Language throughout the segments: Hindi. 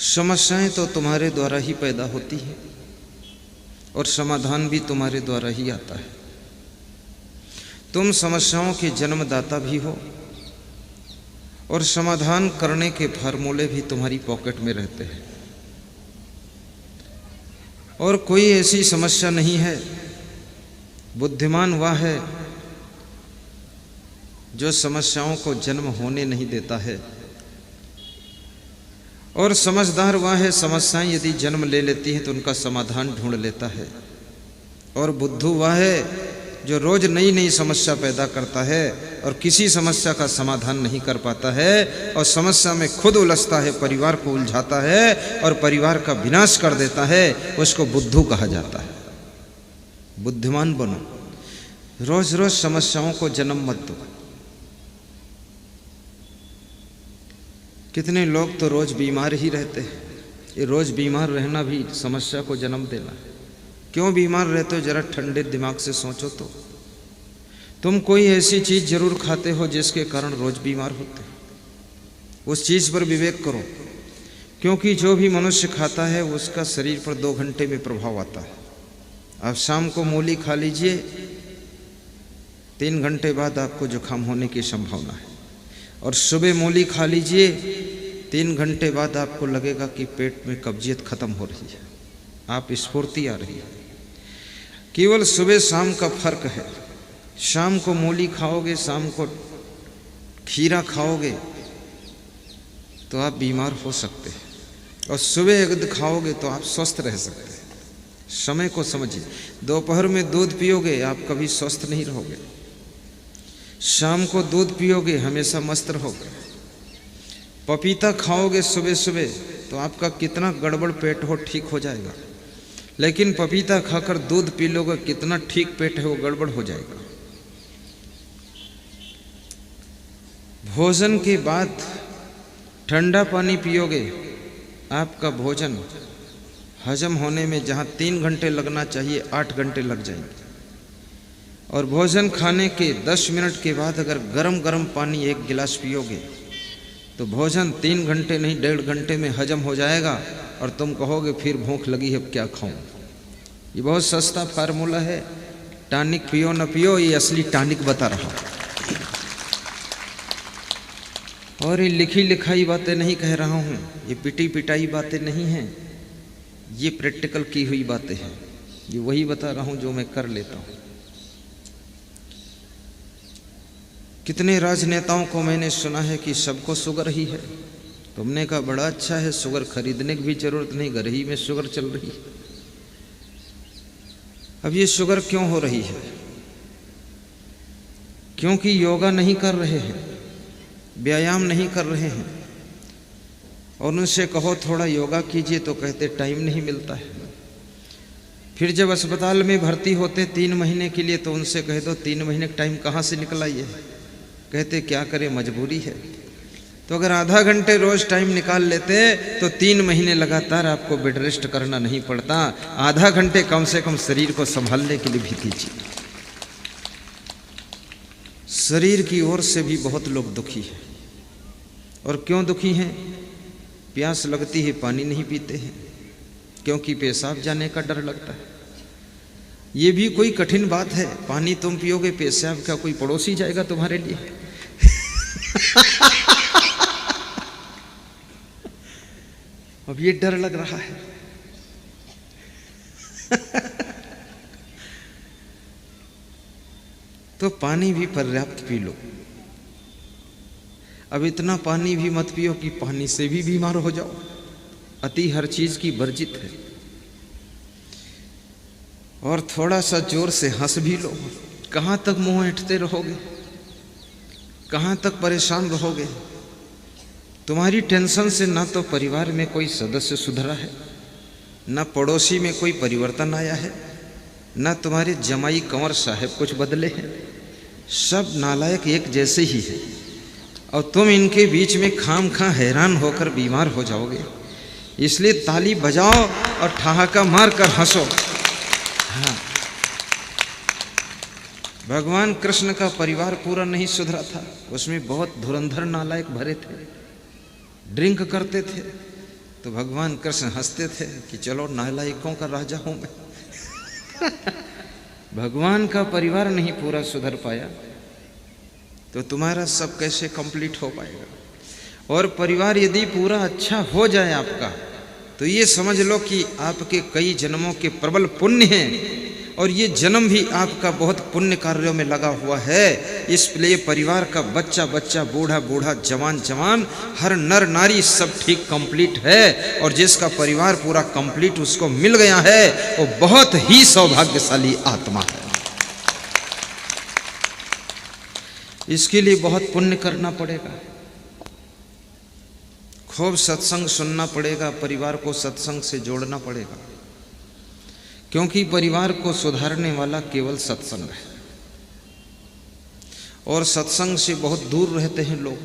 समस्याएं तो तुम्हारे द्वारा ही पैदा होती हैं और समाधान भी तुम्हारे द्वारा ही आता है। तुम समस्याओं के जन्मदाता भी हो और समाधान करने के फार्मूले भी तुम्हारी पॉकेट में रहते हैं। और कोई ऐसी समस्या नहीं है, बुद्धिमान वह है जो समस्याओं को जन्म होने नहीं देता है, और समझदार वह है समस्याएं यदि जन्म ले लेती हैं तो उनका समाधान ढूंढ लेता है। और बुद्धू वह है जो रोज नई नई समस्या पैदा करता है और किसी समस्या का समाधान नहीं कर पाता है और समस्या में खुद उलझता है, परिवार को उलझाता है और परिवार का विनाश कर देता है। उसको बुद्धू कहा जाता है। बुद्धिमान बनो, रोज रोज समस्याओं को जन्म मत दो। कितने लोग तो रोज बीमार ही रहते हैं। ये रोज बीमार रहना भी समस्या को जन्म देना है। क्यों बीमार रहते हो, जरा ठंडे दिमाग से सोचो तो। तुम कोई ऐसी चीज जरूर खाते हो जिसके कारण रोज बीमार होते हो। उस चीज पर विवेक करो, क्योंकि जो भी मनुष्य खाता है उसका शरीर पर 2 घंटे में प्रभाव आता है। आप शाम को मूली खा लीजिए, 3 घंटे बाद आपको जुकाम होने की संभावना है। और सुबह मूली खा लीजिए, 3 घंटे बाद आपको लगेगा कि पेट में कब्जियत खत्म हो रही है, आप स्फूर्ति आ रही है। केवल सुबह शाम का फर्क है। शाम को मूली खाओगे, शाम को खीरा खाओगे तो आप बीमार हो सकते हैं, और सुबह अगर खाओगे तो आप स्वस्थ रह सकते हैं। समय को समझिए। दोपहर में दूध पियोगे, आप कभी स्वस्थ नहीं रहोगे। शाम को दूध पियोगे, हमेशा मस्त रहोगे। पपीता खाओगे सुबह सुबह तो आपका कितना गड़बड़ पेट हो ठीक हो जाएगा, लेकिन पपीता खाकर दूध पी लोगे, कितना ठीक पेट है वो गड़बड़ हो जाएगा। भोजन के बाद ठंडा पानी पियोगे, आपका भोजन हजम होने में जहाँ 3 घंटे लगना चाहिए 8 घंटे लग जाएंगे। और भोजन खाने के 10 मिनट के बाद अगर गरम गरम पानी 1 गिलास पियोगे तो भोजन 3 घंटे नहीं 1.5 घंटे में हजम हो जाएगा। और तुम कहोगे फिर भूख लगी है, अब क्या खाऊं। ये बहुत सस्ता फार्मूला है। टॉनिक पियो न पियो, ये असली टॉनिक बता रहा हूं। और ये लिखी लिखाई बातें नहीं कह रहा हूं, ये पिटी पिटाई बातें नहीं हैं, ये प्रैक्टिकल की हुई बातें हैं। ये वही बता रहा हूं जो मैं कर लेता हूं। कितने राजनेताओं को मैंने सुना है कि सबको शुगर ही है। तुमने कहा बड़ा अच्छा है, शुगर खरीदने की भी जरूरत नहीं, घर ही में शुगर चल रही है। अब ये शुगर क्यों हो रही है? क्योंकि योगा नहीं कर रहे हैं, व्यायाम नहीं कर रहे हैं। और उनसे कहो थोड़ा योगा कीजिए तो कहते टाइम नहीं मिलता है। फिर जब अस्पताल में भर्ती होते 3 महीने के लिए तो उनसे कह दो 3 महीने का टाइम कहाँ से निकला ये? कहते क्या करें, मजबूरी है। तो अगर आधा घंटे रोज टाइम निकाल लेते तो 3 महीने लगातार आपको बेड रेस्ट करना नहीं पड़ता। आधा घंटे कम से कम शरीर को संभालने के लिए भी दीजिए। शरीर की ओर से भी बहुत लोग दुखी हैं। और क्यों दुखी हैं? प्यास लगती है, पानी नहीं पीते हैं, क्योंकि पेशाब जाने का डर लगता है। ये भी कोई कठिन बात है। पानी तुम पियोगे, पेशाब क्या कोई पड़ोसी जाएगा तुम्हारे लिए? अब ये डर लग रहा है। तो पानी भी पर्याप्त पी लो। अब इतना पानी भी मत पियो कि पानी से भी बीमार हो जाओ। अति हर चीज की वर्जित है। और थोड़ा सा जोर से हंस भी लो। कहाँ तक मुंह ऐंठते रहोगे? कहाँ तक परेशान रहोगे? तुम्हारी टेंशन से ना तो परिवार में कोई सदस्य सुधरा है, ना पड़ोसी में कोई परिवर्तन आया है, ना तुम्हारे जमाई कंवर साहब कुछ बदले हैं। सब नालायक एक जैसे ही है। और तुम इनके बीच में खाम खा हैरान होकर बीमार हो जाओगे। इसलिए ताली बजाओ और ठहाका मार कर हंसो। हाँ, भगवान कृष्ण का परिवार पूरा नहीं सुधरा था, उसमें बहुत धुरंधर नालायक भरे थे, ड्रिंक करते थे। तो भगवान कृष्ण हंसते थे कि चलो नालायकों का राजा हूं मैं। भगवान का परिवार नहीं पूरा सुधर पाया तो तुम्हारा सब कैसे कंप्लीट हो पाएगा। और परिवार यदि पूरा अच्छा हो जाए आपका, तो ये समझ लो कि आपके कई जन्मों के प्रबल पुण्य हैं, और ये जन्म भी आपका बहुत पुण्य कार्यों में लगा हुआ है। इसलिए परिवार का बच्चा बच्चा, बूढ़ा बूढ़ा, जवान जवान, हर नर नारी सब ठीक कंप्लीट है। और जिसका परिवार पूरा कंप्लीट उसको मिल गया है, वो बहुत ही सौभाग्यशाली आत्मा है। इसके लिए बहुत पुण्य करना पड़ेगा, खूब सत्संग सुनना पड़ेगा, परिवार को सत्संग से जोड़ना पड़ेगा, क्योंकि परिवार को सुधारने वाला केवल सत्संग है। और सत्संग से बहुत दूर रहते हैं लोग।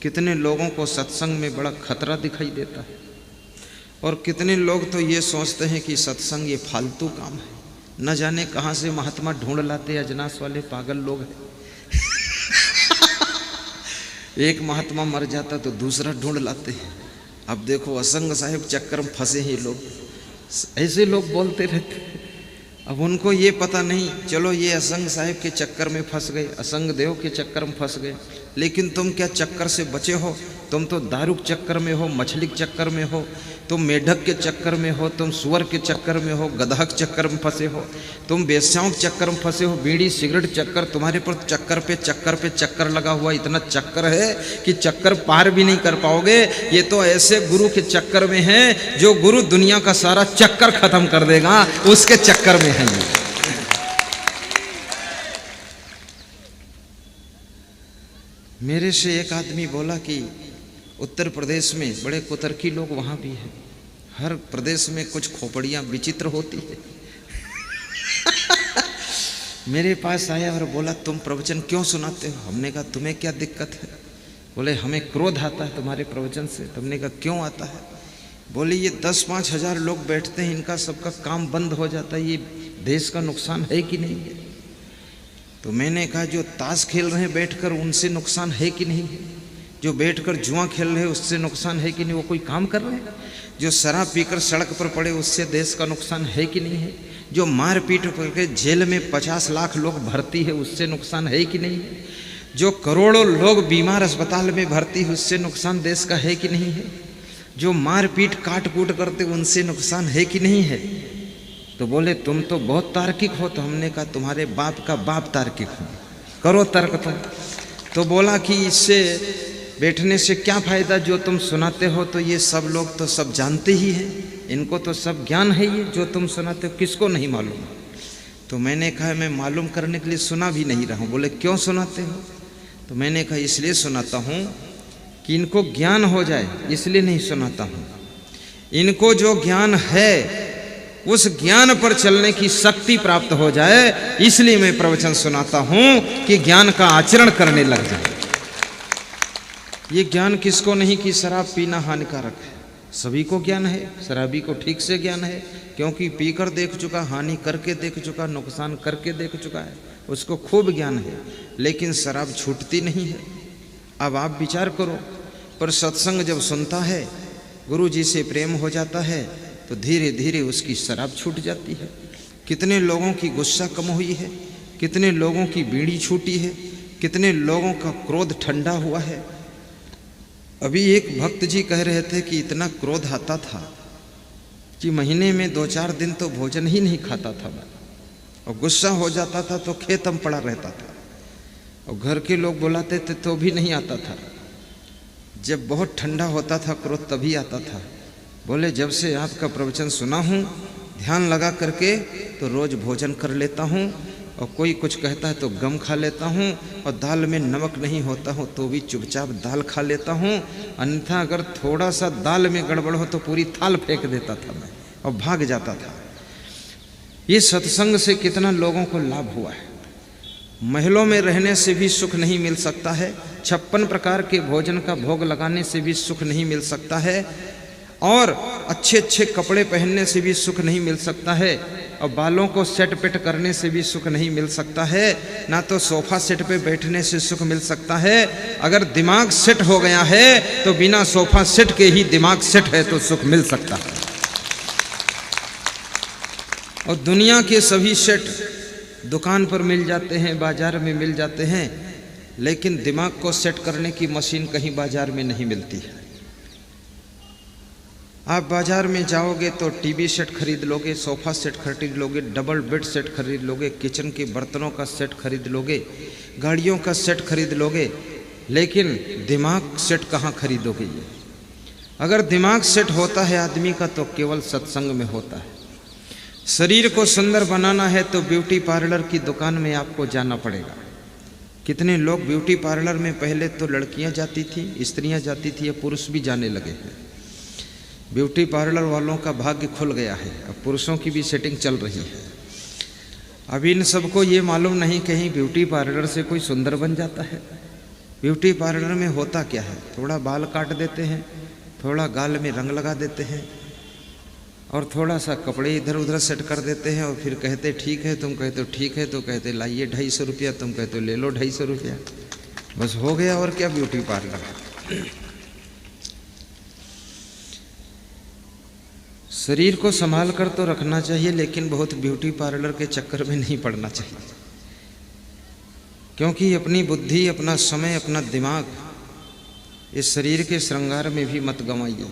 कितने लोगों को सत्संग में बड़ा खतरा दिखाई देता है, और कितने लोग तो ये सोचते हैं कि सत्संग ये फालतू काम है, न जाने कहाँ से महात्मा ढूंढ लाते, अजनास वाले पागल लोग हैं। एक महात्मा मर जाता तो दूसरा ढूंढ लाते हैं। अब देखो असंग साहिब चक्कर में फंसे हैं लोग, ऐसे लोग बोलते रहते हैं। अब उनको ये पता नहीं, चलो ये असंग साहिब के चक्कर में फंस गए, असंग देव के चक्कर में फंस गए, लेकिन तुम क्या चक्कर से बचे हो? तुम तो दारू के चक्कर में हो, मछली के चक्कर में हो, तुम मेढक के चक्कर में हो, तुम सुअर के चक्कर में हो, गधा के चक्कर में फंसे हो, तुम वेश्याओं के चक्कर में फंसे हो, बीड़ी सिगरेट चक्कर, तुम्हारे पर चक्कर पे चक्कर पे चक्कर लगा हुआ, इतना चक्कर है कि चक्कर पार भी नहीं कर पाओगे। ये तो ऐसे गुरु के चक्कर में है जो गुरु दुनिया का सारा चक्कर खत्म कर देगा, उसके चक्कर में है ये। मेरे से एक आदमी बोला कि उत्तर प्रदेश में बड़े कुतर्की लोग वहाँ भी हैं, हर प्रदेश में कुछ खोपड़ियाँ विचित्र होती है। मेरे पास आया और बोला तुम प्रवचन क्यों सुनाते हो? हमने कहा तुम्हें क्या दिक्कत है? बोले हमें क्रोध आता है तुम्हारे प्रवचन से। तुमने कहा क्यों आता है? बोले ये 10-5 हजार लोग बैठते हैं, इनका सबका काम बंद हो जाता है, ये देश का नुकसान है कि नहीं है? तो मैंने कहा जो ताश खेल रहे हैं बैठकर उनसे नुकसान है कि नहीं है? जो बैठकर जुआ खेल रहे हैं उससे नुकसान है कि नहीं? वो कोई काम कर रहे हैं? जो शराब पीकर सड़क पर पड़े उससे देश का नुकसान है कि नहीं है? जो मार पीट करके जेल में 50 लाख लोग भर्ती है उससे नुकसान है कि नहीं है? जो करोड़ों लोग बीमार अस्पताल में भर्ती है उससे नुकसान देश का है कि नहीं है? जो मार पीट काट कूट करते उनसे नुकसान है कि नहीं है? तो बोले तुम तो बहुत तार्किक हो। तो हमने कहा तुम्हारे बाप का बाप तार्किक हो, करो तर्क तुम। तो बोला कि इससे बैठने से क्या फायदा, जो तुम सुनाते हो तो ये सब लोग तो सब जानते ही हैं, इनको तो सब ज्ञान है, ये जो तुम सुनाते हो किसको नहीं मालूम? तो मैंने कहा मैं मालूम करने के लिए सुना भी नहीं रहा हूँ। बोले क्यों सुनाते हो? तो मैंने कहा इसलिए सुनाता हूँ कि इनको ज्ञान हो जाए, इसलिए नहीं सुनाता हूँ। इनको जो ज्ञान है उस ज्ञान पर चलने की शक्ति प्राप्त हो जाए, इसलिए मैं प्रवचन सुनाता हूँ कि ज्ञान का आचरण करने लग जाए। ये ज्ञान किसको नहीं कि शराब पीना हानिकारक है? सभी को ज्ञान है, शराबी को ठीक से ज्ञान है, क्योंकि पीकर देख चुका, हानि करके देख चुका, नुकसान करके देख चुका है, उसको खूब ज्ञान है। लेकिन शराब छूटती नहीं है। अब आप विचार करो, पर सत्संग जब सुनता है, गुरु जी से प्रेम हो जाता है, तो धीरे धीरे उसकी शराब छूट जाती है। कितने लोगों की गुस्सा कम हुई है, कितने लोगों की बीड़ी छूटी है, कितने लोगों का क्रोध ठंडा हुआ है। अभी एक भक्त जी कह रहे थे कि इतना क्रोध आता था कि महीने में 2-4 दिन तो भोजन ही नहीं खाता था मैं, और गुस्सा हो जाता था तो खेतम पड़ा रहता था, और घर के लोग बुलाते थे तो भी नहीं आता था। जब बहुत ठंडा होता था क्रोध तभी आता था। बोले जब से आपका प्रवचन सुना हूँ, ध्यान लगा करके तो रोज भोजन कर लेता हूँ, और कोई कुछ कहता है तो गम खा लेता हूँ, और दाल में नमक नहीं होता हूँ तो भी चुपचाप दाल खा लेता हूँ, अन्यथा अगर थोड़ा सा दाल में गड़बड़ हो तो पूरी थाल फेंक देता था मैं और भाग जाता था। ये सत्संग से कितना लोगों को लाभ हुआ है। महलों में रहने से भी सुख नहीं मिल सकता है, 56 प्रकार के भोजन का भोग लगाने से भी सुख नहीं मिल सकता है, और अच्छे अच्छे कपड़े पहनने से भी सुख नहीं मिल सकता है, और बालों को सेट पेट करने से भी सुख नहीं मिल सकता है, ना तो सोफा सेट पे बैठने से सुख मिल सकता है। अगर दिमाग सेट हो गया है तो बिना सोफा सेट के ही दिमाग सेट है तो सुख मिल सकता है। और दुनिया के सभी सेट दुकान पर मिल जाते हैं, बाजार में मिल जाते हैं, लेकिन दिमाग को सेट करने की मशीन कहीं बाजार में नहीं मिलती है। आप बाजार में जाओगे तो टीवी सेट खरीद लोगे, सोफा सेट खरीद लोगे, डबल बेड सेट खरीद लोगे, किचन के बर्तनों का सेट खरीद लोगे, गाड़ियों का सेट खरीद लोगे, लेकिन दिमाग सेट कहाँ खरीदोगे? ये अगर दिमाग सेट होता है आदमी का तो केवल सत्संग में होता है। शरीर को सुंदर बनाना है तो ब्यूटी पार्लर की दुकान में आपको जाना पड़ेगा। कितने लोग ब्यूटी पार्लर में पहले तो लड़कियां जाती थी, स्त्रियां जाती थी, अब पुरुष भी जाने लगे हैं। ब्यूटी पार्लर वालों का भाग्य खुल गया है, अब पुरुषों की भी सेटिंग चल रही है। अब इन सबको ये मालूम नहीं कहीं ब्यूटी पार्लर से कोई सुंदर बन जाता है। ब्यूटी पार्लर में होता क्या है, थोड़ा बाल काट देते हैं, थोड़ा गाल में रंग लगा देते हैं और थोड़ा सा कपड़े इधर उधर सेट कर देते हैं और फिर कहते ठीक है, तुम कहते हो ठीक है, तो कहते लाइए 250 रुपया, तुम कहते हो ले लो 250 रुपया, बस हो गया। और क्या ब्यूटी पार्लर। शरीर को संभाल कर तो रखना चाहिए, लेकिन बहुत ब्यूटी पार्लर के चक्कर में नहीं पड़ना चाहिए, क्योंकि अपनी बुद्धि, अपना समय, अपना दिमाग इस शरीर के श्रृंगार में भी मत गंवाइए।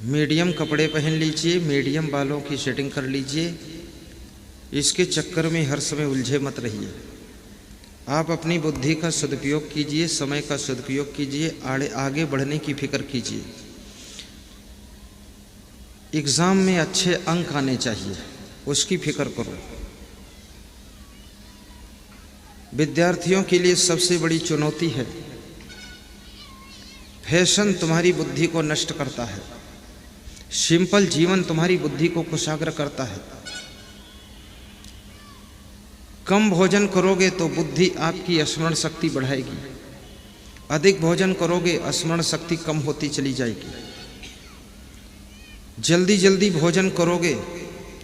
मीडियम कपड़े पहन लीजिए, मीडियम बालों की सेटिंग कर लीजिए, इसके चक्कर में हर समय उलझे मत रहिए। आप अपनी बुद्धि का सदुपयोग कीजिए, समय का सदुपयोग कीजिए, आगे बढ़ने की फिक्र कीजिए। एग्ज़ाम में अच्छे अंक आने चाहिए, उसकी फिक्र करो। विद्यार्थियों के लिए सबसे बड़ी चुनौती है फैशन, तुम्हारी बुद्धि को नष्ट करता है। सिंपल जीवन तुम्हारी बुद्धि को कुशाग्र करता है। कम भोजन करोगे तो बुद्धि आपकी स्मरण शक्ति बढ़ाएगी, अधिक भोजन करोगे स्मरण शक्ति कम होती चली जाएगी। जल्दी जल्दी भोजन करोगे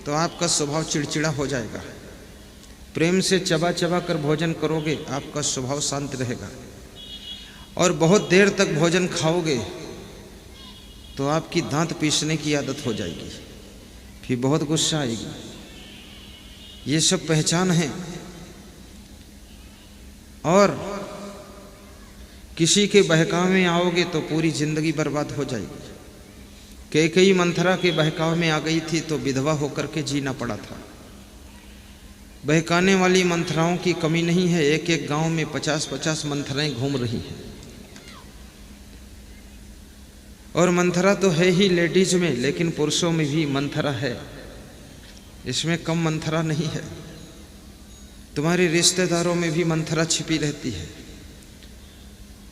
तो आपका स्वभाव चिड़चिड़ा हो जाएगा। प्रेम से चबा चबा कर भोजन करोगे, आपका स्वभाव शांत रहेगा। और बहुत देर तक भोजन खाओगे तो आपकी दांत पीसने की आदत हो जाएगी, फिर बहुत गुस्सा आएगी। ये सब पहचान है। और किसी के बहकाव में आओगे तो पूरी जिंदगी बर्बाद हो जाएगी। कैकेयी मंथरा के बहकाव में आ गई थी तो विधवा होकर के जीना पड़ा था। बहकाने वाली मंथराओं की कमी नहीं है, एक एक गांव में 50-50 मंथराएं घूम रही हैं। और मंथरा तो है ही लेडीज में, लेकिन पुरुषों में भी मंथरा है, इसमें कम मंथरा नहीं है। तुम्हारे रिश्तेदारों में भी मंथरा छिपी रहती है।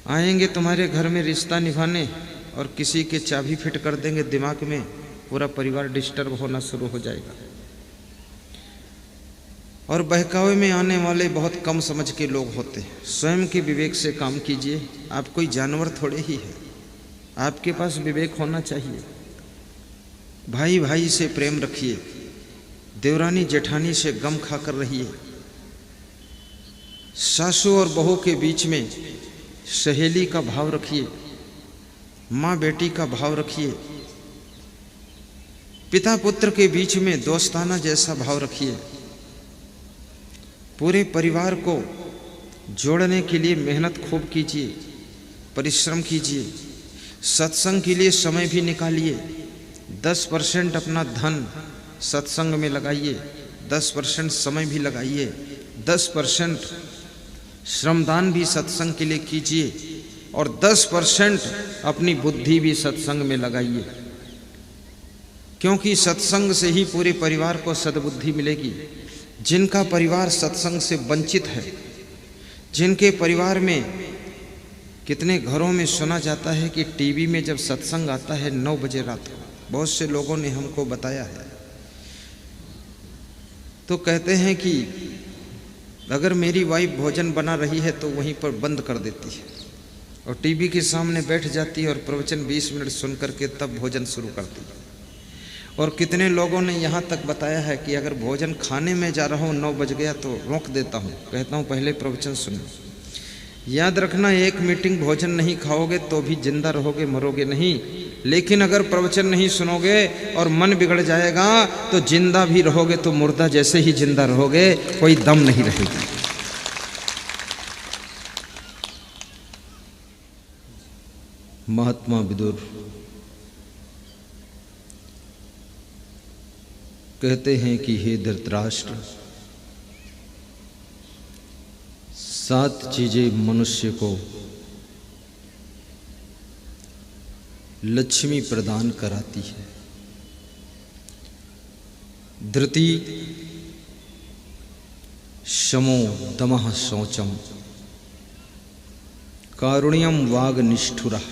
आएंगे तुम्हारे घर में रिश्ता निभाने और किसी के चाबी फिट कर देंगे दिमाग में, पूरा परिवार डिस्टर्ब होना शुरू हो जाएगा। और बहकावे में आने वाले बहुत कम समझ के लोग होते हैं। स्वयं के विवेक से काम कीजिए। आप कोई जानवर थोड़े ही है, आपके पास विवेक होना चाहिए। भाई भाई से प्रेम रखिए, देवरानी जेठानी से गम खाकर रहिए। सासू और बहू के बीच में सहेली का भाव रखिए, माँ बेटी का भाव रखिए। पिता पुत्र के बीच में दोस्ताना जैसा भाव रखिए। पूरे परिवार को जोड़ने के लिए मेहनत खूब कीजिए, परिश्रम कीजिए। सत्संग के लिए समय भी निकालिए। 10% अपना धन सत्संग में लगाइए, 10% समय भी लगाइए, 10% श्रमदान भी सत्संग के लिए कीजिए और 10% अपनी बुद्धि भी सत्संग में लगाइए, क्योंकि सत्संग से ही पूरे परिवार को सद्बुद्धि मिलेगी। जिनका परिवार सत्संग से वंचित है, जिनके परिवार में, कितने घरों में सुना जाता है कि टीवी में जब सत्संग आता है 9 बजे रात को, बहुत से लोगों ने हमको बताया है, तो कहते हैं कि अगर मेरी वाइफ भोजन बना रही है तो वहीं पर बंद कर देती है और टीवी के सामने बैठ जाती है और प्रवचन 20 मिनट सुन करके तब भोजन शुरू करती है। और कितने लोगों ने यहाँ तक बताया है कि अगर भोजन खाने में जा रहा हूँ 9 बज गया तो रोक देता हूँ, कहता हूँ पहले प्रवचन सुनो। याद रखना, एक मीटिंग भोजन नहीं खाओगे तो भी जिंदा रहोगे, मरोगे नहीं। लेकिन अगर प्रवचन नहीं सुनोगे और मन बिगड़ जाएगा तो जिंदा भी रहोगे तो मुर्दा जैसे ही जिंदा रहोगे, कोई दम नहीं रहेगा। महात्मा विदुर कहते हैं कि हे धृतराष्ट्र, 7 चीजें मनुष्य को लक्ष्मी प्रदान कराती है। धृति, शमो दमः शौचम, कारुण्यम वाग निष्ठुरः,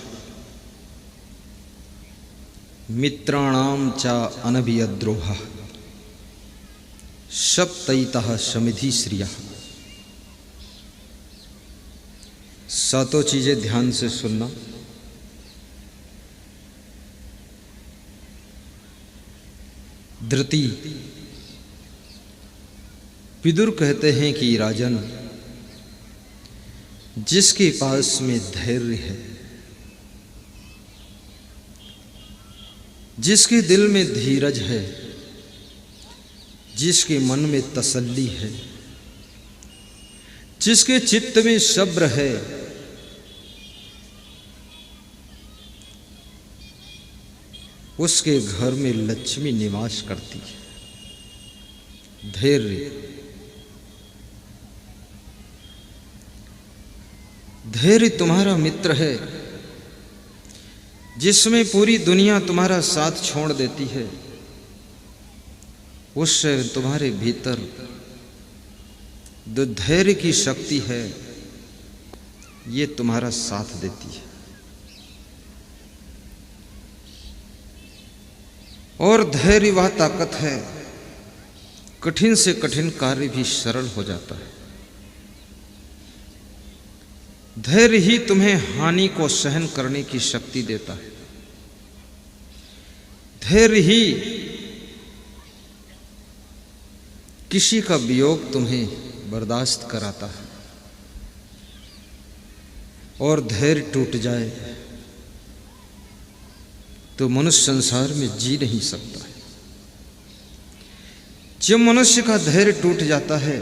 मित्राणाम च अनभियद्रोहः, सप्तैतः समिधि श्रियः। 7 चीजें ध्यान से सुनना। धृति, विदुर कहते हैं कि राजन, जिसके पास में धैर्य है, जिसके दिल में धीरज है, जिसके मन में तसल्ली है, जिसके चित्त में सब्र है, उसके घर में लक्ष्मी निवास करती है। धैर्य, धैर्य तुम्हारा मित्र है, जिसमें पूरी दुनिया तुम्हारा साथ छोड़ देती है, उससे तुम्हारे भीतर जो धैर्य की शक्ति है ये तुम्हारा साथ देती है। और धैर्य वह ताकत है, कठिन से कठिन कार्य भी सरल हो जाता है। धैर्य ही तुम्हें हानि को सहन करने की शक्ति देता है। धैर्य ही किसी का वियोग तुम्हें बर्दाश्त कराता है। और धैर्य टूट जाए तो मनुष्य संसार में जी नहीं सकता है। जब मनुष्य का धैर्य टूट जाता है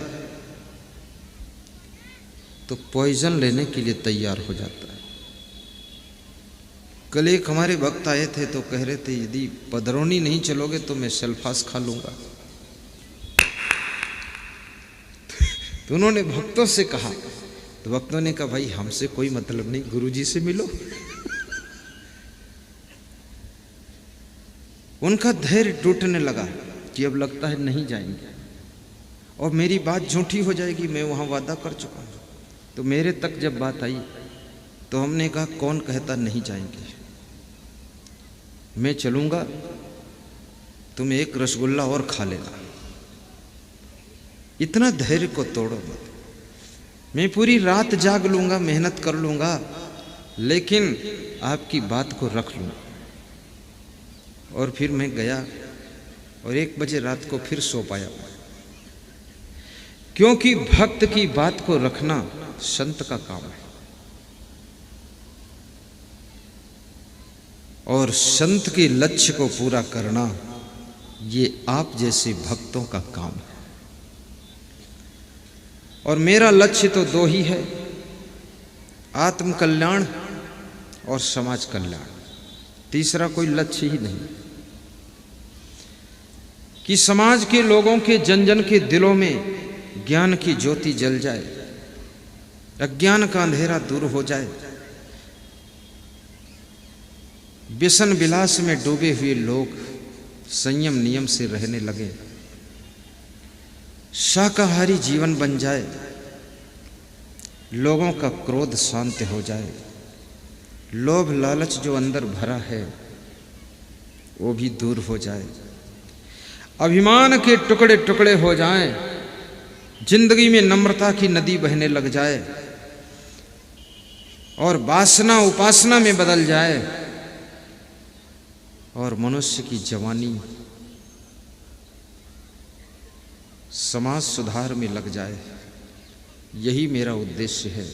तो पॉइजन लेने के लिए तैयार हो जाता है। कल एक हमारे भक्त आए थे तो कह रहे थे, यदि पधरौनी नहीं चलोगे तो मैं सल्फास खा लूंगा। तो उन्होंने भक्तों से कहा, तो भक्तों ने कहा, भाई हमसे कोई मतलब नहीं, गुरुजी से मिलो। उनका धैर्य टूटने लगा कि अब लगता है नहीं जाएंगे और मेरी बात झूठी हो जाएगी, मैं वहां वादा कर चुका हूं। तो मेरे तक जब बात आई तो हमने कहा, कौन कहता नहीं जाएंगे, मैं चलूंगा, तुम एक रसगुल्ला और खा लेना, इतना धैर्य को तोड़ो मत। मैं पूरी रात जाग लूंगा, मेहनत कर लूंगा, लेकिन आपकी बात को रख लूंगा। और फिर मैं गया और 1 बजे रात को फिर सो पाया, क्योंकि भक्त की बात को रखना संत का काम है और संत के लक्ष्य को पूरा करना ये आप जैसे भक्तों का काम है। और मेरा लक्ष्य तो 2 ही है, आत्म कल्याण और समाज कल्याण। तीसरा कोई लक्ष्य ही नहीं। कि समाज के लोगों के जन जन के दिलों में ज्ञान की ज्योति जल जाए, अज्ञान का अंधेरा दूर हो जाए, व्यसन विलास में डूबे हुए लोग संयम नियम से रहने लगे, शाकाहारी जीवन बन जाए, लोगों का क्रोध शांत हो जाए, लोभ लालच जो अंदर भरा है वो भी दूर हो जाए, अभिमान के टुकड़े टुकड़े हो जाएं, जिंदगी में नम्रता की नदी बहने लग जाए और वासना उपासना में बदल जाए और मनुष्य की जवानी समाज सुधार में लग जाए, यही मेरा उद्देश्य है।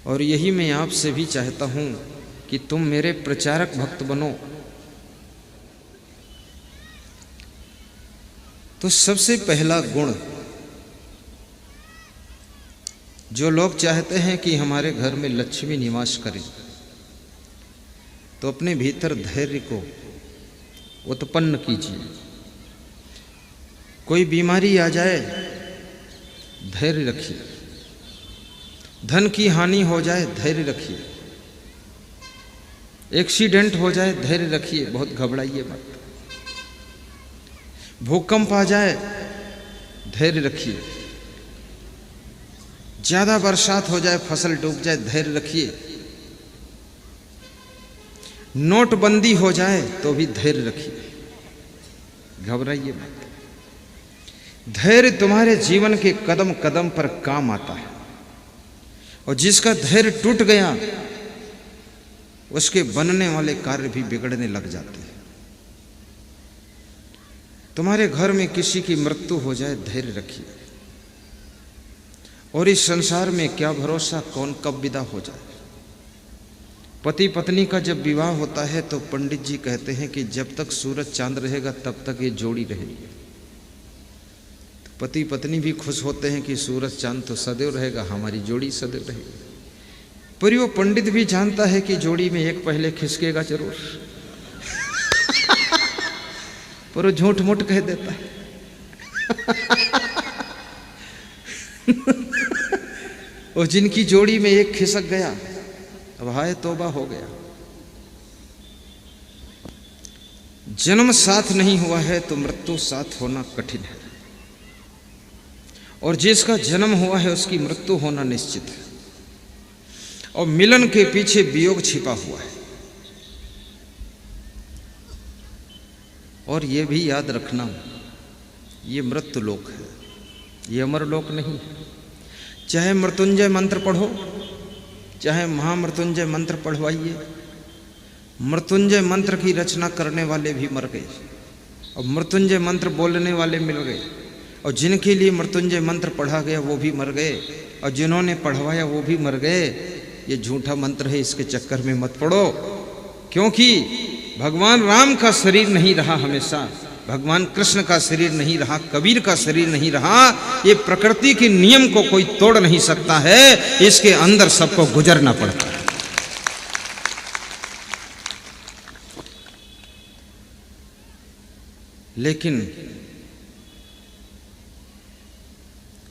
और यही मैं आपसे भी चाहता हूं कि तुम मेरे प्रचारक भक्त बनो। तो सबसे पहला गुण, जो लोग चाहते हैं कि हमारे घर में लक्ष्मी निवास करे, तो अपने भीतर धैर्य को उत्पन्न कीजिए। कोई बीमारी आ जाए, धैर्य रखिए। धन की हानि हो जाए, धैर्य रखिए। एक्सीडेंट हो जाए, धैर्य रखिए, बहुत घबराइए मत। भूकंप आ जाए, धैर्य रखिए। ज्यादा बरसात हो जाए, फसल डूब जाए, धैर्य रखिए। नोटबंदी हो जाए तो भी धैर्य रखिए, घबराइए मत। धैर्य तुम्हारे जीवन के कदम कदम पर काम आता है, और जिसका धैर्य टूट गया, उसके बनने वाले कार्य भी बिगड़ने लग जाते हैं। तुम्हारे घर में किसी की मृत्यु हो जाए, धैर्य रखिए। और इस संसार में क्या भरोसा, कौन कब विदा हो जाए। पति पत्नी का जब विवाह होता है तो पंडित जी कहते हैं कि जब तक सूरज चांद रहेगा तब तक ये जोड़ी रहेगी। तो पति पत्नी भी खुश होते हैं कि सूरज चांद तो सदैव रहेगा, हमारी जोड़ी सदैव रहेगी। पर वो पंडित भी जानता है कि जोड़ी में एक पहले खिसकेगा जरूर, पर वो झूठ मूठ कह देता है। और जिनकी जोड़ी में एक खिसक गया, अब हाय तौबा हो गया। जन्म साथ नहीं हुआ है तो मृत्यु साथ होना कठिन है, और जिसका जन्म हुआ है उसकी मृत्यु होना निश्चित है। और मिलन के पीछे वियोग छिपा हुआ है। और ये भी याद रखना, ये मृत्यु लोक है, ये अमर लोक नहीं है। चाहे मृत्युंजय मंत्र पढ़ो, चाहे महामृत्युंजय मंत्र पढ़वाइए, मृत्युंजय मंत्र की रचना करने वाले भी मर गए, और मृत्युंजय मंत्र बोलने वाले मिल गए, और जिनके लिए मृत्युंजय मंत्र पढ़ा गया वो भी मर गए, और जिन्होंने पढ़वाया वो भी मर गए। ये झूठा मंत्र है, इसके चक्कर में मत पड़ो। क्योंकि भगवान राम का शरीर नहीं रहा हमेशा, भगवान कृष्ण का शरीर नहीं रहा, कबीर का शरीर नहीं रहा। ये प्रकृति के नियम को कोई तोड़ नहीं सकता है, इसके अंदर सबको गुजरना पड़ता है। लेकिन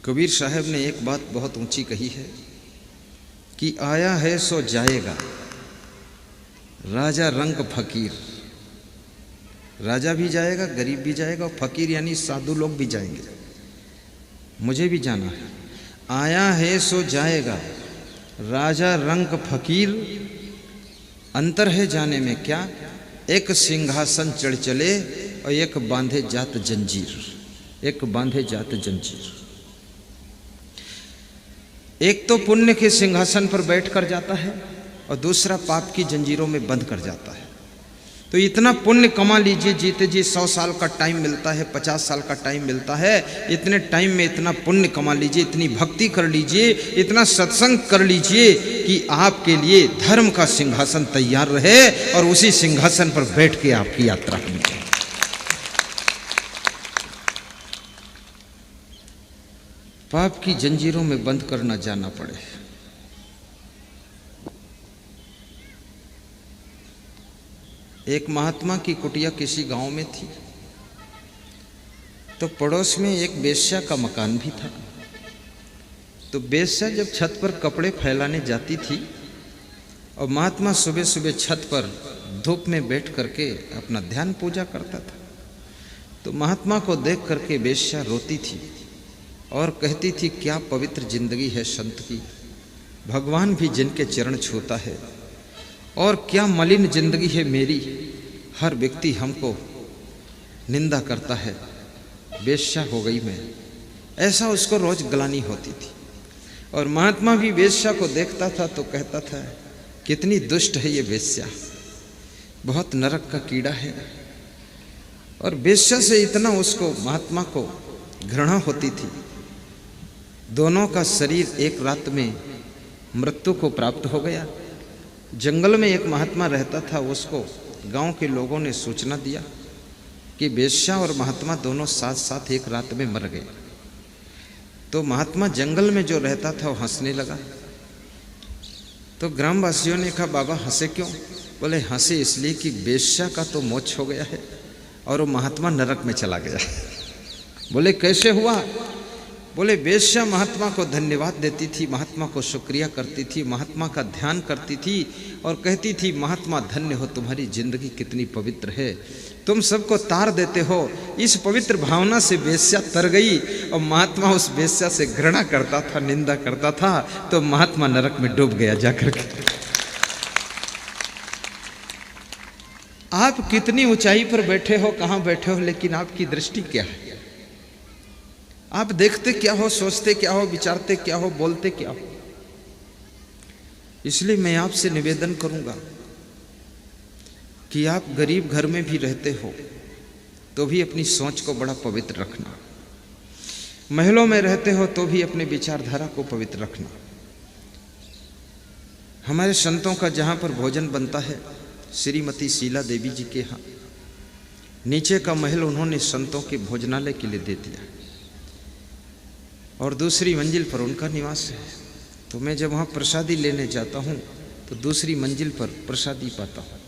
कबीर साहब ने एक बात बहुत ऊंची कही है कि आया है सो जाएगा, राजा रंग फकीर। राजा भी जाएगा, गरीब भी जाएगा, और फकीर यानी साधु लोग भी जाएंगे। मुझे भी जाना है। आया है सो जाएगा, राजा रंग फकीर। अंतर है जाने में क्या, एक सिंहासन चढ़ चले और एक बांधे जात जंजीर, एक बांधे जात जंजीर। एक तो पुण्य के सिंहासन पर बैठ कर जाता है, और दूसरा पाप की जंजीरों में बंद कर जाता है। तो इतना पुण्य कमा लीजिए, जीते जी 100 साल का टाइम मिलता है, 50 साल का टाइम मिलता है। इतने टाइम में इतना पुण्य कमा लीजिए, इतनी भक्ति कर लीजिए, इतना सत्संग कर लीजिए कि आपके लिए धर्म का सिंहासन तैयार रहे, और उसी सिंहासन पर बैठ के आपकी यात्रा होनी चाहिए। पाप की जंजीरों में बंद करना जाना पड़े। एक महात्मा की कुटिया किसी गांव में थी, तो पड़ोस में एक वेश्या का मकान भी था। तो वेश्या जब छत पर कपड़े फैलाने जाती थी, और महात्मा सुबह सुबह छत पर धूप में बैठ करके अपना ध्यान पूजा करता था। तो महात्मा को देख करके वेश्या रोती थी और कहती थी, क्या पवित्र जिंदगी है संत की, भगवान भी जिनके चरण छूता है, और क्या मलिन जिंदगी है मेरी, हर व्यक्ति हमको निंदा करता है, वेश्या हो गई मैं। ऐसा उसको रोज ग्लानि होती थी। और महात्मा भी वेश्या को देखता था तो कहता था, कितनी दुष्ट है ये वेश्या, बहुत नरक का कीड़ा है। और वेश्या से इतना उसको, महात्मा को घृणा होती थी। दोनों का शरीर एक रात में मृत्यु को प्राप्त हो गया। जंगल में एक महात्मा रहता था, उसको गांव के लोगों ने सूचना दिया कि वेश्या और महात्मा दोनों साथ साथ एक रात में मर गए। तो महात्मा जंगल में जो रहता था वो हंसने लगा। तो ग्रामवासियों ने कहा, बाबा हंसे क्यों? बोले हंसे इसलिए कि वेश्या का तो मोक्ष हो गया है और वो महात्मा नरक में चला गया। बोले कैसे हुआ? बोले वेश्या महात्मा को धन्यवाद देती थी, महात्मा को शुक्रिया करती थी, महात्मा का ध्यान करती थी और कहती थी, महात्मा धन्य हो, तुम्हारी जिंदगी कितनी पवित्र है, तुम सबको तार देते हो। इस पवित्र भावना से वेश्या तर गई और महात्मा उस वेश्या से घृणा करता था, निंदा करता था, तो महात्मा नरक में डूब गया जाकर के। आप कितनी ऊंचाई पर बैठे हो, कहां बैठे हो, लेकिन आपकी दृष्टि क्या है? आप देखते क्या हो, सोचते क्या हो, विचारते क्या हो, बोलते क्या हो? इसलिए मैं आपसे निवेदन करूंगा कि आप गरीब घर में भी रहते हो तो भी अपनी सोच को बड़ा पवित्र रखना, महलों में रहते हो तो भी अपने विचारधारा को पवित्र रखना। हमारे संतों का जहाँ पर भोजन बनता है, श्रीमती शीला देवी जी के यहाँ, नीचे का महल उन्होंने संतों के भोजनालय के लिए दे दिया और दूसरी मंजिल पर उनका निवास है। तो मैं जब वहाँ प्रसादी लेने जाता हूँ तो दूसरी मंजिल पर प्रसादी पाता हूँ।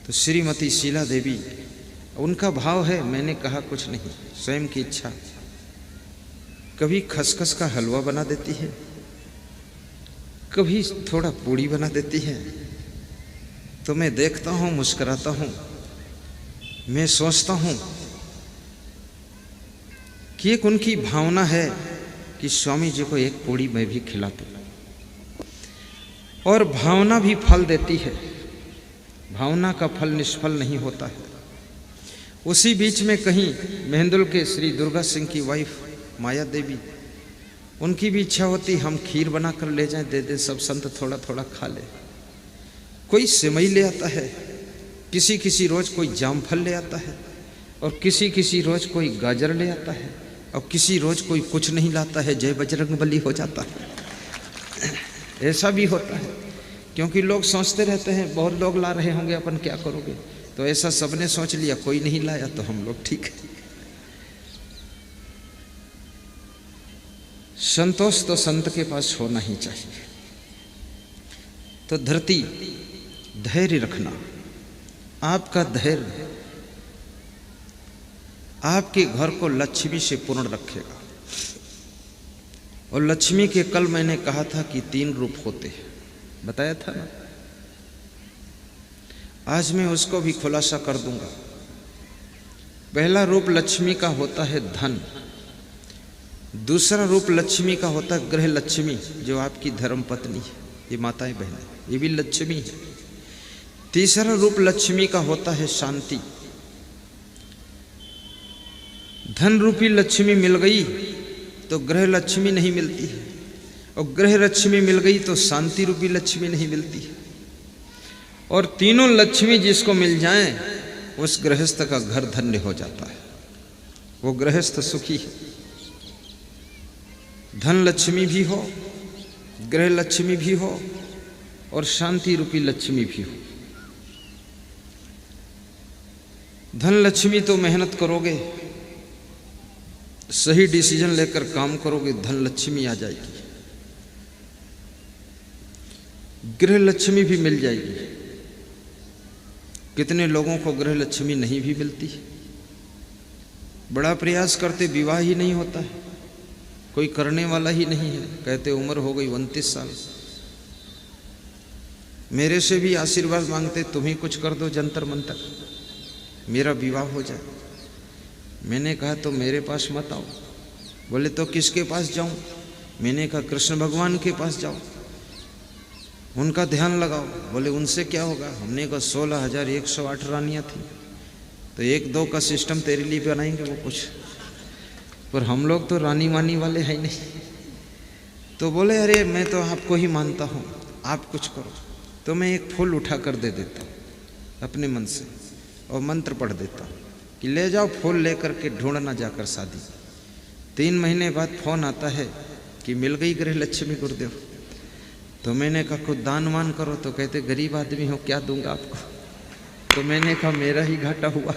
तो श्रीमती शीला देवी, उनका भाव है, मैंने कहा कुछ नहीं, स्वयं की इच्छा, कभी खसखस का हलवा बना देती है, कभी थोड़ा पूड़ी बना देती है। तो मैं देखता हूँ, मुस्कुराता हूँ, मैं सोचता हूँ कि एक उनकी भावना है कि स्वामी जी को एक पूड़ी मैं भी खिला दूं, और भावना भी फल देती है, भावना का फल निष्फल नहीं होता है। उसी बीच में कहीं मेहंदुल के श्री दुर्गा सिंह की वाइफ माया देवी, उनकी भी इच्छा होती हम खीर बना कर ले जाएं, दे दें, सब संत थोड़ा थोड़ा खा ले। कोई सेवई ले आता है, किसी किसी रोज कोई जामफल ले आता है, और किसी किसी रोज कोई गाजर ले आता है, और किसी रोज कोई कुछ नहीं लाता है, जय बजरंगबली हो जाता है। ऐसा भी होता है, क्योंकि लोग सोचते रहते हैं बहुत लोग ला रहे होंगे, अपन क्या करोगे? तो ऐसा सबने सोच लिया, कोई नहीं लाया तो हम लोग ठीक है। संतोष तो संत के पास होना ही चाहिए। तो धरती, धैर्य रखना, आपका धैर्य आपके घर को लक्ष्मी से पूर्ण रखेगा। और लक्ष्मी के कल मैंने कहा था कि 3 रूप होते हैं, बताया था ना। आज मैं उसको भी खुलासा कर दूंगा। पहला रूप लक्ष्मी का होता है धन, दूसरा रूप लक्ष्मी का होता है गृह लक्ष्मी, जो आपकी धर्म पत्नी है, ये माताएं बहनें, ये भी लक्ष्मी है। तीसरा रूप लक्ष्मी का होता है शांति। धन रूपी लक्ष्मी मिल गई तो ग्रह लक्ष्मी नहीं मिलती है, और ग्रह लक्ष्मी मिल गई तो शांति रूपी लक्ष्मी नहीं मिलती है। और तीनों लक्ष्मी जिसको मिल जाएं, उस गृहस्थ का घर धन्य हो जाता है, वो गृहस्थ सुखी है। धन लक्ष्मी भी हो, ग्रह लक्ष्मी भी हो, और शांति रूपी लक्ष्मी भी हो। धन लक्ष्मी तो मेहनत करोगे, सही डिसीजन लेकर काम करोगे, धन लक्ष्मी आ जाएगी, गृह लक्ष्मी भी मिल जाएगी। कितने लोगों को गृह लक्ष्मी नहीं भी मिलती, बड़ा प्रयास करते, विवाह ही नहीं होता है, कोई करने वाला ही नहीं है, कहते उम्र हो गई 29 साल। मेरे से भी आशीर्वाद मांगते, तुम ही कुछ कर दो जंतर मंतर, मेरा विवाह हो जाए। मैंने कहा तो मेरे पास मत आओ। बोले तो किसके पास जाऊं? मैंने कहा कृष्ण भगवान के पास जाओ, उनका ध्यान लगाओ। बोले उनसे क्या होगा? हमने कहा 16,108 रानियाँ थी, तो 1-2 का सिस्टम तेरे लिए बनाएंगे वो कुछ, पर हम लोग तो रानी वानी वाले हैं नहीं। तो बोले अरे मैं तो आपको ही मानता हूँ, आप कुछ करो। तो मैं एक फूल उठा कर दे देता हूँ अपने मन से और मंत्र पढ़ देता हूँ कि ले जाओ फूल लेकर के ढूंढना जाकर शादी। 3 महीने बाद फोन आता है कि मिल गई गृह लक्ष्मी गुरुदेव। तो मैंने कहा कुछ दान वान करो। तो कहते गरीब आदमी हो, क्या दूंगा आपको। तो मैंने कहा मेरा ही घाटा हुआ,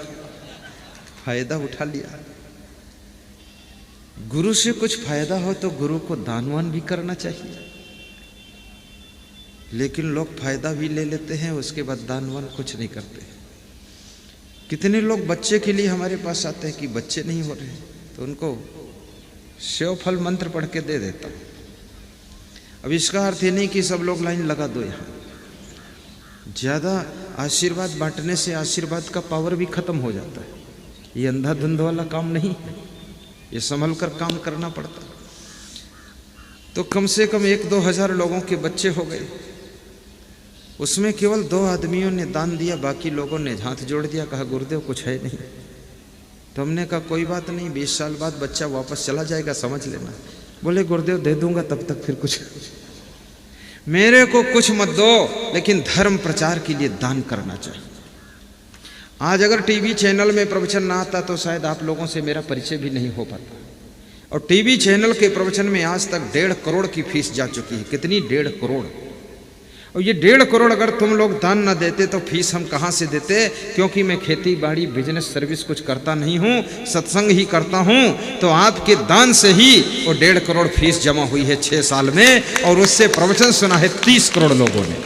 फायदा उठा लिया। गुरु से कुछ फायदा हो तो गुरु को दानवान भी करना चाहिए, लेकिन लोग फायदा भी ले लेते हैं, उसके बाद दानवान कुछ नहीं करते। कितने लोग बच्चे के लिए हमारे पास आते हैं कि बच्चे नहीं हो रहे, तो उनको सेव फल मंत्र पढ़ के दे देता हूं। अब इसका अर्थ ये नहीं कि सब लोग लाइन लगा दो। यहाँ ज्यादा आशीर्वाद बांटने से आशीर्वाद का पावर भी खत्म हो जाता है। ये अंधाधुंध वाला काम नहीं है, ये संभल कर काम करना पड़ता। तो कम से कम 1-2 हजार लोगों के बच्चे हो गए, उसमें केवल 2 आदमियों ने दान दिया, बाकी लोगों ने हाथ जोड़ दिया, कहा गुरुदेव कुछ है नहीं। तो हमने कहा कोई बात नहीं, 20 साल बाद बच्चा वापस चला जाएगा, समझ लेना। बोले गुरुदेव दे दूंगा, तब तक फिर कुछ मेरे को कुछ मत दो, लेकिन धर्म प्रचार के लिए दान करना चाहिए। आज अगर टीवी चैनल में प्रवचन ना आता तो शायद आप लोगों से मेरा परिचय भी नहीं हो पाता। और टीवी चैनल के प्रवचन में आज तक 1.5 करोड़ की फीस जा चुकी है। कितनी? 1.5 करोड़। और ये 1.5 करोड़ अगर तुम लोग दान ना देते तो फीस हम कहाँ से देते? क्योंकि मैं खेती बाड़ी बिजनेस सर्विस कुछ करता नहीं हूँ, सत्संग ही करता हूँ। तो आपके दान से ही वो 1.5 करोड़ फीस जमा हुई है 6 साल में, और उससे प्रवचन सुना है 30 करोड़ लोगों ने।